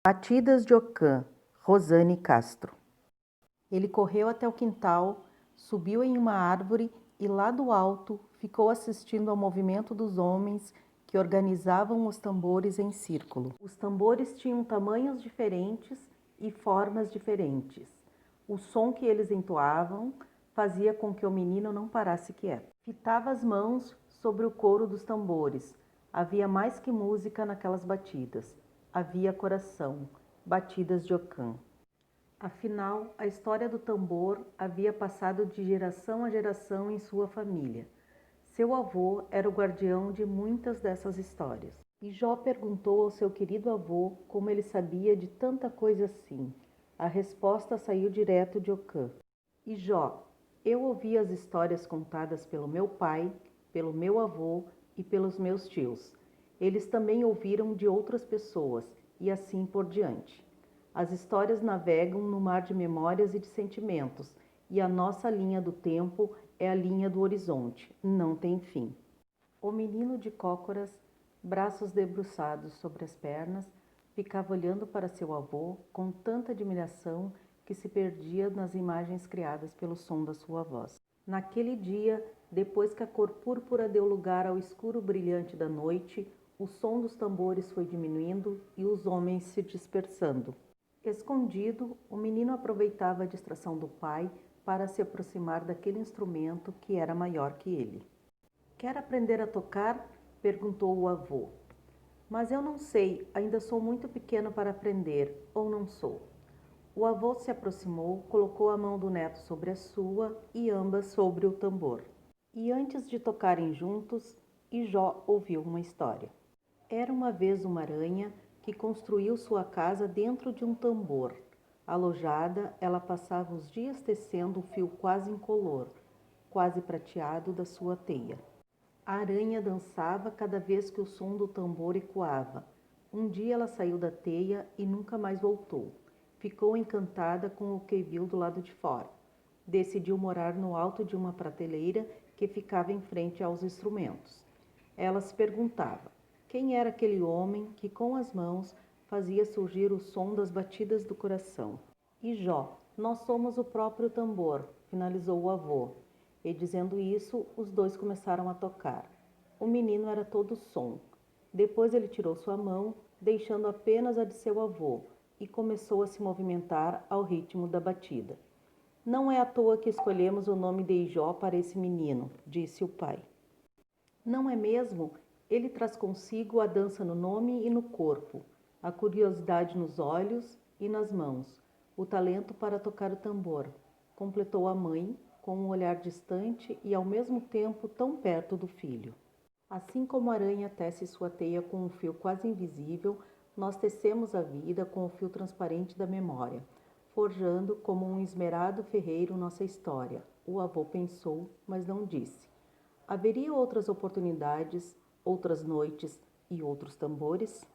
Batidas de Ocã, Rosane Castro. Ele correu até o quintal, subiu em uma árvore e lá do alto ficou assistindo ao movimento dos homens que organizavam os tambores em círculo. Os tambores tinham tamanhos diferentes e formas diferentes. O som que eles entoavam fazia com que o menino não parasse quieto. Fitava as mãos sobre o couro dos tambores. Havia mais que música naquelas batidas. Havia coração, batidas de Ocã. Afinal, a história do tambor havia passado de geração a geração em sua família. Seu avô era o guardião de muitas dessas histórias. E Jó perguntou ao seu querido avô como ele sabia de tanta coisa assim. A resposta saiu direto de Ocã. E Jó, eu ouvi as histórias contadas pelo meu pai, pelo meu avô e pelos meus tios. Eles também ouviram de outras pessoas, e assim por diante. As histórias navegam no mar de memórias e de sentimentos, e a nossa linha do tempo é a linha do horizonte, não tem fim. O menino de cócoras, braços debruçados sobre as pernas, ficava olhando para seu avô com tanta admiração que se perdia nas imagens criadas pelo som da sua voz. Naquele dia, depois que a cor púrpura deu lugar ao escuro brilhante da noite, o som dos tambores foi diminuindo e os homens se dispersando. Escondido, o menino aproveitava a distração do pai para se aproximar daquele instrumento que era maior que ele. Quer aprender a tocar? Perguntou o avô. Mas eu não sei, ainda sou muito pequeno para aprender, ou não sou? O avô se aproximou, colocou a mão do neto sobre a sua e ambas sobre o tambor. E antes de tocarem juntos, Jó ouviu uma história. Era uma vez uma aranha que construiu sua casa dentro de um tambor. Alojada, ela passava os dias tecendo o fio quase incolor, quase prateado da sua teia. A aranha dançava cada vez que o som do tambor ecoava. Um dia ela saiu da teia e nunca mais voltou. Ficou encantada com o que viu do lado de fora. Decidiu morar no alto de uma prateleira que ficava em frente aos instrumentos. Ela se perguntava: quem era aquele homem que com as mãos fazia surgir o som das batidas do coração? E Jó, nós somos o próprio tambor, finalizou o avô. E dizendo isso, os dois começaram a tocar. O menino era todo som. Depois ele tirou sua mão, deixando apenas a de seu avô, e começou a se movimentar ao ritmo da batida. Não é à toa que escolhemos o nome de Jó para esse menino, disse o pai. Não é mesmo? Ele traz consigo a dança no nome e no corpo, a curiosidade nos olhos e nas mãos, o talento para tocar o tambor, completou a mãe, com um olhar distante e ao mesmo tempo tão perto do filho. Assim como a aranha tece sua teia com um fio quase invisível, nós tecemos a vida com o fio transparente da memória, forjando como um esmerado ferreiro nossa história. O avô pensou, mas não disse. Haveria outras oportunidades, outras noites e outros tambores?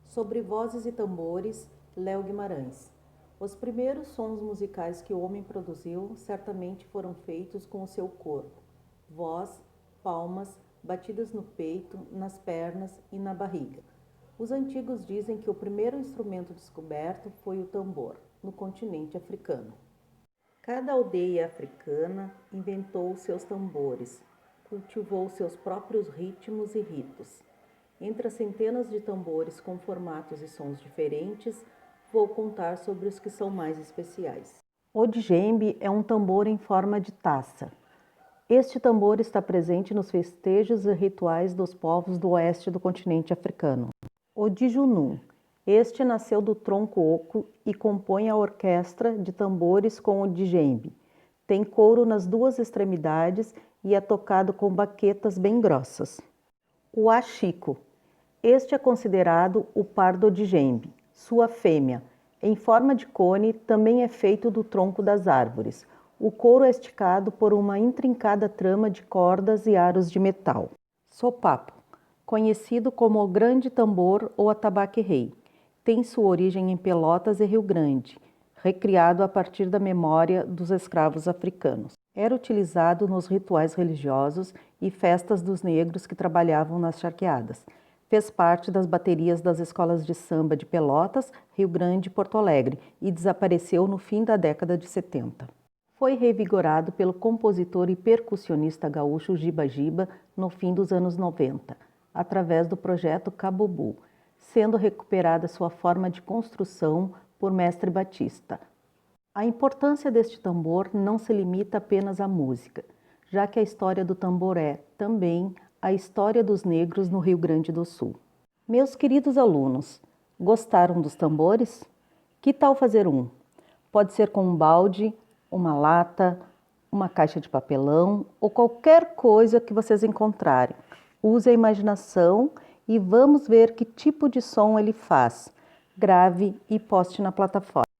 Sobre vozes e tambores, Léo Guimarães. Os primeiros sons musicais que o homem produziu certamente foram feitos com o seu corpo. Voz, palmas, batidas no peito, nas pernas e na barriga. Os antigos dizem que o primeiro instrumento descoberto foi o tambor, no continente africano. Cada aldeia africana inventou seus tambores, cultivou seus próprios ritmos e ritos. Entre as centenas de tambores com formatos e sons diferentes, vou contar sobre os que são mais especiais. O djembe é um tambor em forma de taça. Este tambor está presente nos festejos e rituais dos povos do oeste do continente africano. O djunum. Este nasceu do tronco oco e compõe a orquestra de tambores com o djembe. Tem couro nas duas extremidades e é tocado com baquetas bem grossas. O achico. Este é considerado o par do djembe. Sua fêmea, em forma de cone, também é feito do tronco das árvores. O couro é esticado por uma intrincada trama de cordas e aros de metal. Sopapo, conhecido como o grande tambor ou atabaque-rei. Tem sua origem em Pelotas e Rio Grande, recriado a partir da memória dos escravos africanos. Era utilizado nos rituais religiosos e festas dos negros que trabalhavam nas charqueadas. Fez parte das baterias das escolas de samba de Pelotas, Rio Grande e Porto Alegre e desapareceu no fim da década de 70. Foi revigorado pelo compositor e percussionista gaúcho Giba Giba no fim dos anos 90, através do projeto Cabubu, sendo recuperada sua forma de construção por Mestre Batista. A importância deste tambor não se limita apenas à música, já que a história do tambor é, também, a história dos negros no Rio Grande do Sul. Meus queridos alunos, gostaram dos tambores? Que tal fazer um? Pode ser com um balde, uma lata, uma caixa de papelão ou qualquer coisa que vocês encontrarem. Use a imaginação e vamos ver que tipo de som ele faz. Grave e poste na plataforma.